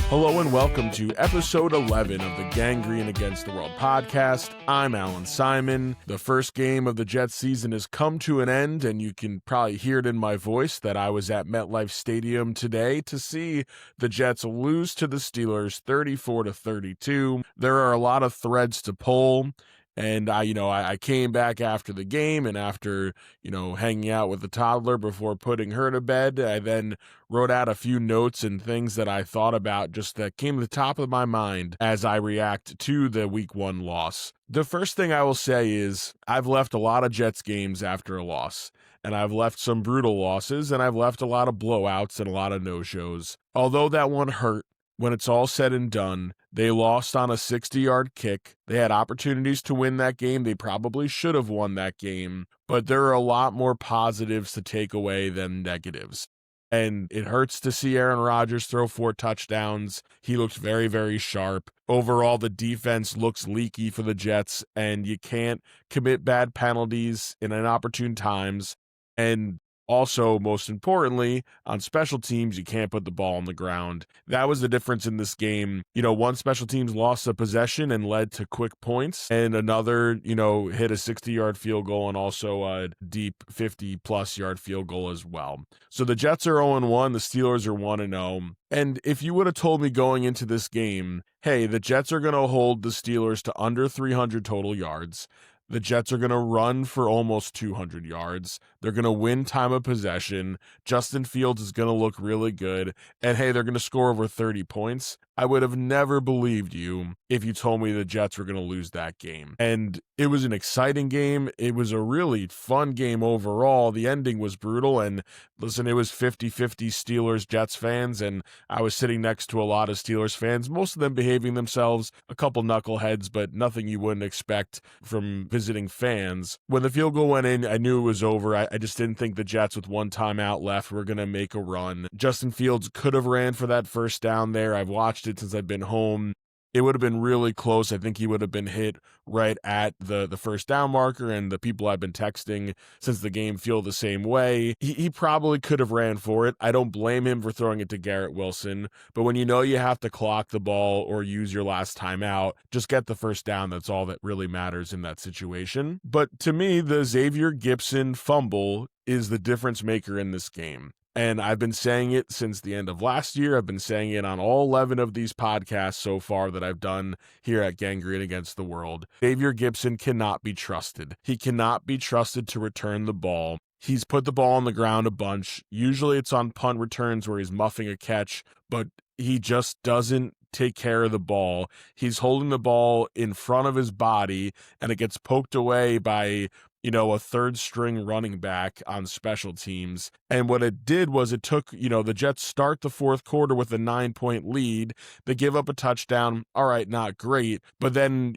Hello and welcome to episode 11 of the Gangrene Against the World podcast. I'm Allan Simon. The first game of the Jets season has come to an end, and you can probably hear it in my voice that I was at MetLife Stadium today to see the Jets lose to the Steelers 34-32. There are a lot of threads to pull. And I came back after the game and after, hanging out with the toddler before putting her to bed, I then wrote out a few notes and things that I thought about just that came to the top of my mind as I react to the week 1 loss. The first thing I will say is I've left a lot of Jets games after a loss, and I've left some brutal losses, and I've left a lot of blowouts and a lot of no-shows. Although that one hurt, when it's all said and done, they lost on a 60-yard kick. They had opportunities to win that game. They probably should have won that game, but there are a lot more positives to take away than negatives. And it hurts to see Aaron Rodgers throw 4 touchdowns. He looked very, very sharp. Overall, the defense looks leaky for the Jets, and you can't commit bad penalties in inopportune times. And also, most importantly, on special teams, you can't put the ball on the ground. That was the difference in this game. One special teams lost a possession and led to quick points, and another, hit a 60-yard field goal and also a deep 50-plus yard field goal as well. So the Jets are 0-1, the Steelers are 1-0. And if you would have told me going into this game, hey, the Jets are going to hold the Steelers to under 300 total yards, the Jets are going to run for almost 200 yards. They're going to win time of possession. Justin Fields is going to look really good. And hey, they're going to score over 30 points. I would have never believed you if you told me the Jets were going to lose that game. And it was an exciting game. It was a really fun game overall. The ending was brutal. And listen, it was 50-50 Steelers-Jets fans. And I was sitting next to a lot of Steelers fans, most of them behaving themselves, a couple knuckleheads, but nothing you wouldn't expect from visiting fans. When the field goal went in, I knew it was over. I just didn't think the Jets with one timeout left were going to make a run. Justin Fields could have ran for that first down there. I've watched it since I've been home. It would have been really close. I think he would have been hit right at the first down marker, and the people I've been texting since the game feel the same way. He probably could have ran for it. I don't blame him for throwing it to Garrett Wilson, but when you know you have to clock the ball or use your last timeout, just get the first down. That's all that really matters in that situation. But to me, the Xavier Gipson fumble is the difference maker in this game. And I've been saying it since the end of last year. I've been saying it on all 11 of these podcasts so far that I've done here at Gangrene Against the World. Xavier Gipson cannot be trusted. He cannot be trusted to return the ball. He's put the ball on the ground a bunch. Usually it's on punt returns where he's muffing a catch, but he just doesn't take care of the ball. He's holding the ball in front of his body, and it gets poked away by a third string running back on special teams. And what it did was it took, the Jets start the fourth quarter with a 9-point lead. They give up a touchdown. All right, not great. But then,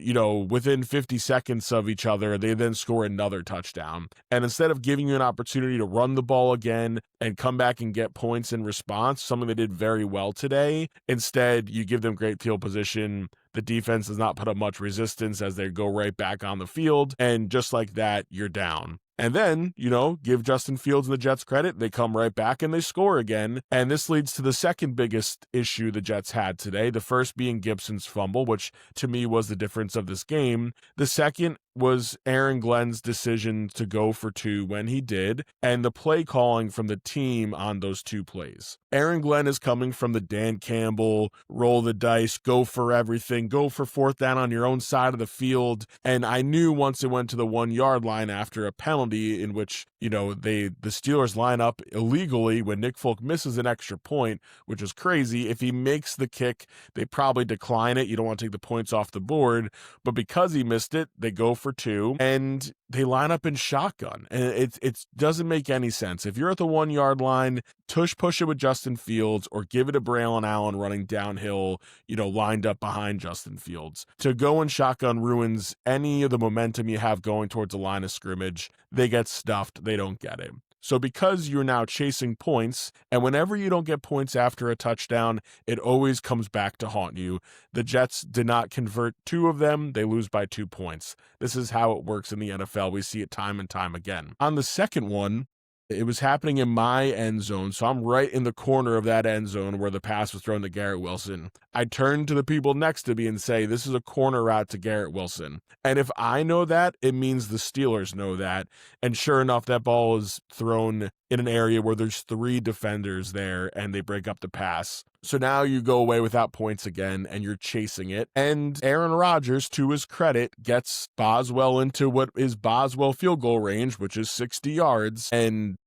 within 50 seconds of each other, they then score another touchdown. And instead of giving you an opportunity to run the ball again and come back and get points in response, something they did very well today, instead you give them great field position. The defense does not put up much resistance as they go right back on the field. And just like that, you're down. And then, give Justin Fields and the Jets credit. They come right back and they score again. And this leads to the second biggest issue the Jets had today. The first being Gibson's fumble, which to me was the difference of this game. The second was Aaron Glenn's decision to go for 2 when he did, and the play calling from the team on those 2 plays. Aaron Glenn is coming from the Dan Campbell, roll the dice, go for everything, go for 4th down on your own side of the field. And I knew once it went to the 1-yard line after a penalty in which, the Steelers line up illegally when Nick Folk misses an extra point, which is crazy. If he makes the kick, they probably decline it. You don't want to take the points off the board. But because he missed it, they go for 2, and they line up in shotgun. And it doesn't make any sense. If you're at the 1-yard line, push it with Justin Fields or give it to Braylon Allen running downhill, lined up behind Justin Fields. To go in shotgun ruins any of the momentum you have going towards the line of scrimmage. They get stuffed. They don't get it. So because you're now chasing points, and whenever you don't get points after a touchdown, it always comes back to haunt you. The Jets did not convert 2 of them. They lose by 2 points. This is how it works in the NFL. We see it time and time again. On the second one, It was happening in my end zone, so I'm right in the corner of that end zone where the pass was thrown to Garrett Wilson. I turn to the people next to me and say, this is a corner route to Garrett Wilson. And if I know that, it means the Steelers know that. And sure enough, that ball is thrown in an area where there's 3 defenders there and they break up the pass. So now you go away without points again and you're chasing it. And Aaron Rodgers, to his credit, gets Boswell into what is Boswell field goal range, which is 60 yards. And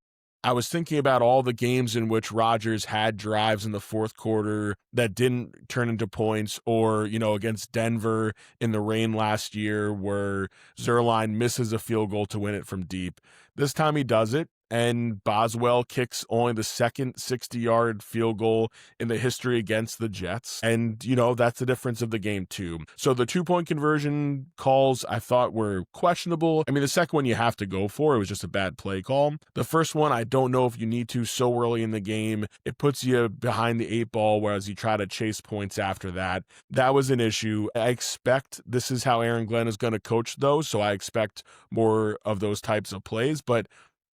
I was thinking about all the games in which Rodgers had drives in the fourth quarter that didn't turn into points, or, against Denver in the rain last year where Zerline misses a field goal to win it from deep. This time he does it, and Boswell kicks only the second 60-yard field goal in the history against the Jets. And, that's the difference of the game too. So the 2-point conversion calls I thought were questionable. I mean, the second one you have to go for. It was just a bad play call. The first one, I don't know if you need to so early in the game. It puts you behind the 8 ball, whereas you try to chase points after that. That was an issue. I expect this is how Aaron Glenn is going to coach, though, so I expect more of those types of plays. But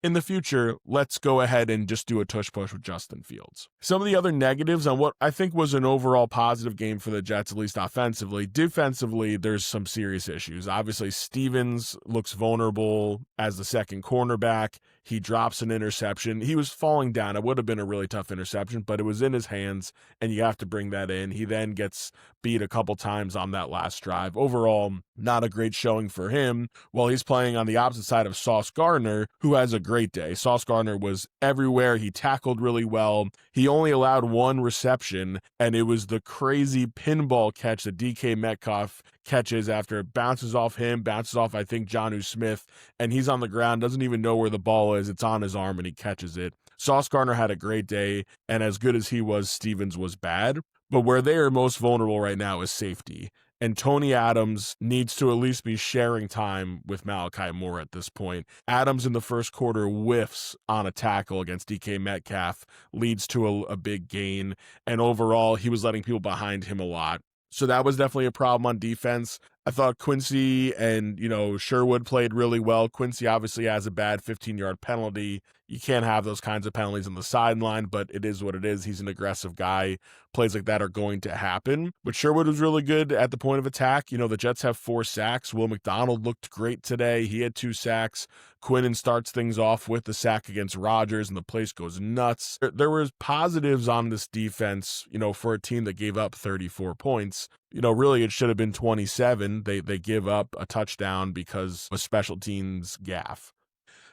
in the future, let's go ahead and just do a tush-push with Justin Fields. Some of the other negatives on what I think was an overall positive game for the Jets, at least offensively. Defensively, there's some serious issues. Obviously, Stevens looks vulnerable as the second cornerback. He drops an interception. He was falling down. It would have been a really tough interception, but it was in his hands, and you have to bring that in. He then gets beat a couple times on that last drive. Overall, not a great showing for him, while he's playing on the opposite side of Sauce Gardner, who has a great day. Sauce Gardner was everywhere. He tackled really well. He only allowed 1 reception, and it was the crazy pinball catch that DK Metcalf catches after it bounces off him, bounces off, I think, Jonnu Smith, and he's on the ground, doesn't even know where the ball is. It's on his arm, and he catches it. Sauce Gardner had a great day, and as good as he was, Stevens was bad. But where they are most vulnerable right now is safety. And Tony Adams needs to at least be sharing time with Malachi Moore at this point. Adams in the first quarter whiffs on a tackle against DK Metcalf, leads to a big gain. And overall, he was letting people behind him a lot. So that was definitely a problem on defense. I thought Quincy and, Sherwood played really well. Quincy obviously has a bad 15-yard penalty. You can't have those kinds of penalties on the sideline, but it is what it is. He's an aggressive guy. Plays like that are going to happen. But Sherwood was really good at the point of attack. The Jets have 4 sacks. Will McDonald looked great today. He had 2 sacks. Quinnen starts things off with the sack against Rodgers, and the place goes nuts. There was positives on this defense, for a team that gave up 34 points. Really it should have been 27. They give up a touchdown because of a special teams gaffe.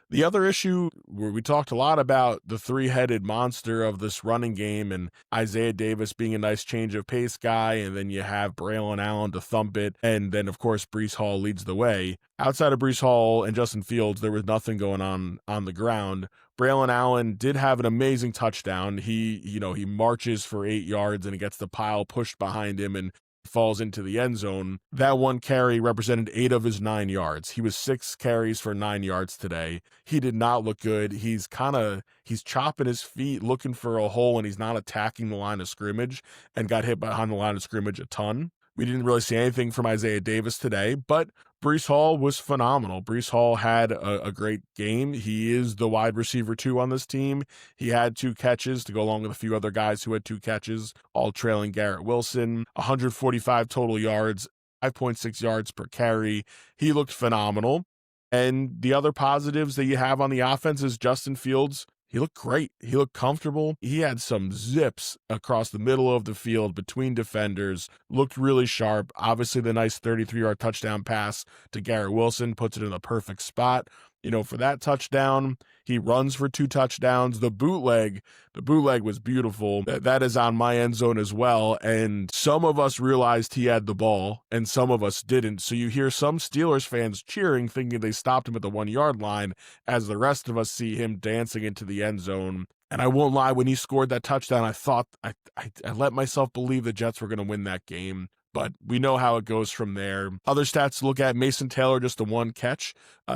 The other issue, where we talked a lot about the 3-headed monster of this running game and Isaiah Davis being a nice change of pace guy, and then you have Braylon Allen to thump it, and then, of course, Breece Hall leads the way. Outside of Breece Hall and Justin Fields, there was nothing going on the ground. Braylon Allen did have an amazing touchdown. He marches for 8 yards, and he gets the pile pushed behind him, and falls into the end zone. That one carry represented 8 of his 9 yards. He was 6 carries for 9 yards today. He did not look good. He's chopping his feet, looking for a hole, and he's not attacking the line of scrimmage, and got hit behind the line of scrimmage a ton. We didn't really see anything from Isaiah Davis today, but Breece Hall was phenomenal. Breece Hall had a great game. He is the wide receiver 2 on this team. He had 2 catches to go along with a few other guys who had 2 catches, all trailing Garrett Wilson. 145 total yards, 5.6 yards per carry. He looked phenomenal. And the other positives that you have on the offense is Justin Fields. He looked great. He looked comfortable. He had some zips across the middle of the field between defenders, looked really sharp. Obviously, the nice 33-yard touchdown pass to Garrett Wilson puts it in the perfect spot. For that touchdown. He runs for 2 touchdowns. The bootleg was beautiful. That is on my end zone as well. And some of us realized he had the ball and some of us didn't. So you hear some Steelers fans cheering, thinking they stopped him at the 1-yard line, as the rest of us see him dancing into the end zone. And I won't lie, when he scored that touchdown, I thought I let myself believe the Jets were going to win that game. But we know how it goes from there. Other stats to look at: Mason Taylor, just the 1 catch.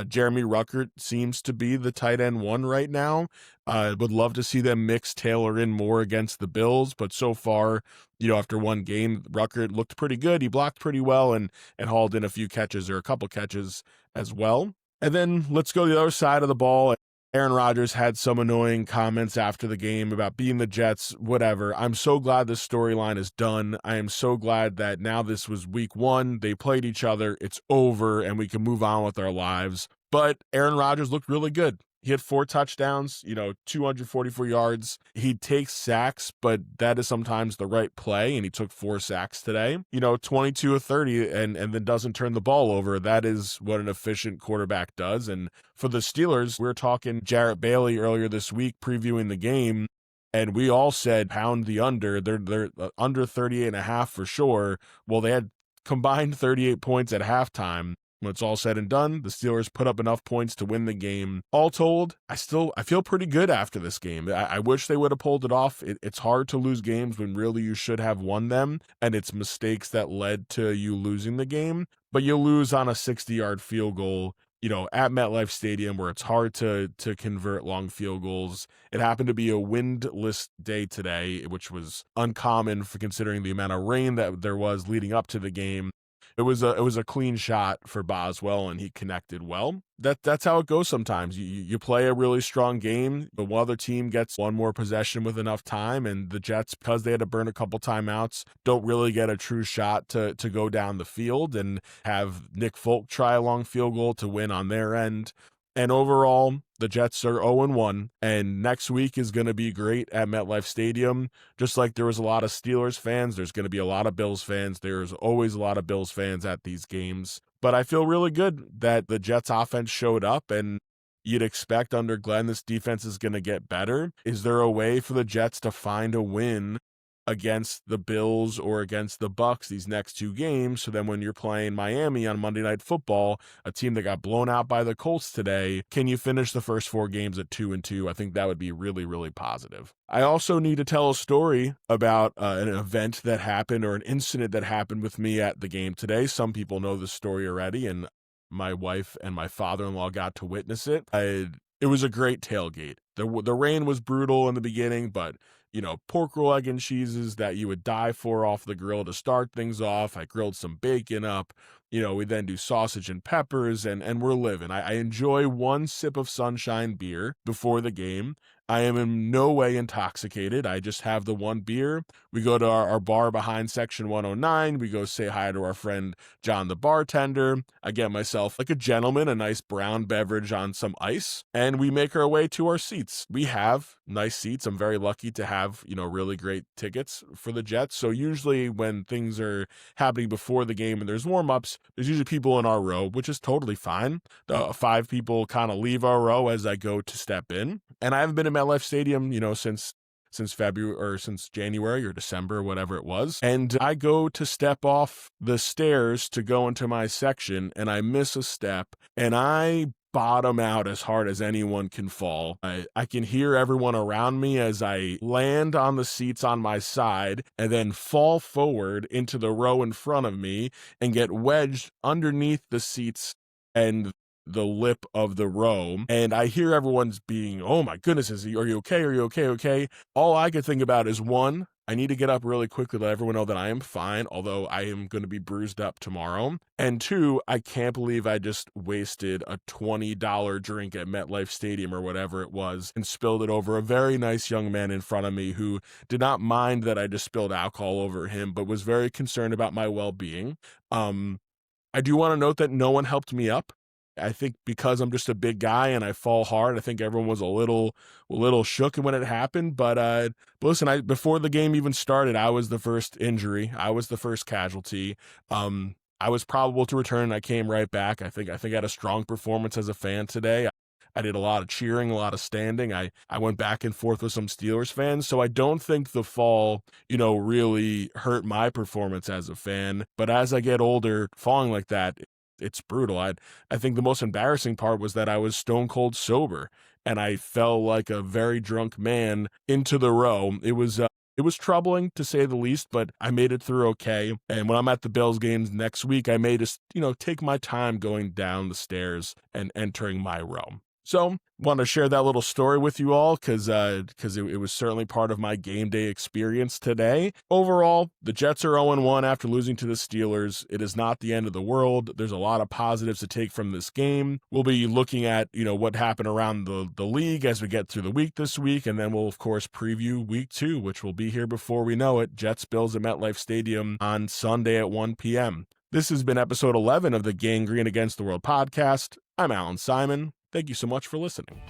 Jeremy Ruckert seems to be the tight end 1 right now. Would love to see them mix Taylor in more against the Bills, but so far, after 1 game, Ruckert looked pretty good. He blocked pretty well and hauled in a few catches, or a couple catches as well. And then let's go to the other side of the ball Aaron Rodgers had some annoying comments after the game about being the Jets, whatever. I'm so glad this storyline is done. I am so glad that now this was week 1. They played each other. It's over, and we can move on with our lives. But Aaron Rodgers looked really good. He had 4 touchdowns, 244 yards. He takes sacks, but that is sometimes the right play, and he took 4 sacks today. 22 of 30 and then doesn't turn the ball over. That is what an efficient quarterback does. And for the Steelers, we were talking Jarrett Bailey earlier this week previewing the game, and we all said pound the under. They're under 38.5 for sure. Well, they had combined 38 points at halftime. When it's all said and done, the Steelers put up enough points to win the game. All told, I feel pretty good after this game. I wish they would have pulled it off. It's hard to lose games when really you should have won them, and it's mistakes that led to you losing the game. But you lose on a 60-yard field goal, at MetLife Stadium, where it's hard to convert long field goals. It happened to be a windless day today, which was uncommon for considering the amount of rain that there was leading up to the game. It was a clean shot for Boswell, and he connected well. That's how it goes sometimes. You play a really strong game, but one other team gets one more possession with enough time, and the Jets, because they had to burn a couple timeouts, don't really get a true shot to go down the field and have Nick Folk try a long field goal to win on their end. And overall, the Jets are 0-1, and next week is going to be great at MetLife Stadium. Just like there was a lot of Steelers fans, there's going to be a lot of Bills fans. There's always a lot of Bills fans at these games. But I feel really good that the Jets offense showed up, and you'd expect under Glenn this defense is going to get better. Is there a way for the Jets to find a win against the Bills or against the Bucks these next 2 games, so then when you're playing Miami on Monday Night Football, a team that got blown out by the Colts today, can you finish the first 4 games at 2-2? I think that would be really, really positive. I also need to tell a story about an event that happened or an incident that happened with me at the game today. Some people know this story already, and my wife and my father-in-law got to witness it. It was a great tailgate. The rain was brutal in the beginning, but pork roll, egg, and cheeses that you would die for off the grill to start things off. I grilled some bacon up. We then do sausage and peppers, and we're living. I enjoy 1 sip of Sunshine beer before the game. I am in no way intoxicated. I just have the 1 beer. We go to our bar behind Section 109. We go say hi to our friend John, the bartender. I get myself, like a gentleman, a nice brown beverage on some ice, and we make our way to our seats. We have nice seats. I'm very lucky to have, really great tickets for the Jets. So usually when things are happening before the game and there's warm-ups, there's usually people in our row, which is totally fine. 5 people kind of leave our row as I go to step in. And I haven't been in MetLife Stadium, since February or since January or December, whatever it was. And I go to step off the stairs to go into my section, and I miss a step, and I bottom out as hard as anyone can fall. I can hear everyone around me as I land on the seats on my side and then fall forward into the row in front of me and get wedged underneath the seats and the lip of the row. And I hear everyone's being, oh my goodness, are you okay? Are you okay? All I could think about is 1, I need to get up really quickly to let everyone know that I am fine, although I am going to be bruised up tomorrow. And 2, I can't believe I just wasted a $20 drink at MetLife Stadium or whatever it was and spilled it over a very nice young man in front of me who did not mind that I just spilled alcohol over him, but was very concerned about my well-being. I do want to note that no one helped me up. I think because I'm just a big guy and I fall hard, I think everyone was a little shook when it happened. But listen, before the game even started, I was the first injury. I was the first casualty. I was probable to return. I came right back. I think I had a strong performance as a fan today. I did a lot of cheering, a lot of standing. I went back and forth with some Steelers fans. So I don't think the fall, really hurt my performance as a fan. But as I get older, falling like that, it's brutal. I think the most embarrassing part was that I was stone cold sober and I fell like a very drunk man into the row. It was troubling to say the least, but I made it through okay. And when I'm at the Bills games next week, I may just, take my time going down the stairs and entering my row. So, want to share that little story with you all because it was certainly part of my game day experience today. Overall, the Jets are 0-1 after losing to the Steelers. It is not the end of the world. There's a lot of positives to take from this game. We'll be looking at, what happened around the league as we get through the week this week, and then we'll, of course, preview week 2, which will be here before we know it. Jets-Bills at MetLife Stadium on Sunday at 1 p.m. This has been episode 11 of the Gangrene Against the World podcast. I'm Allan Simon. Thank you so much for listening.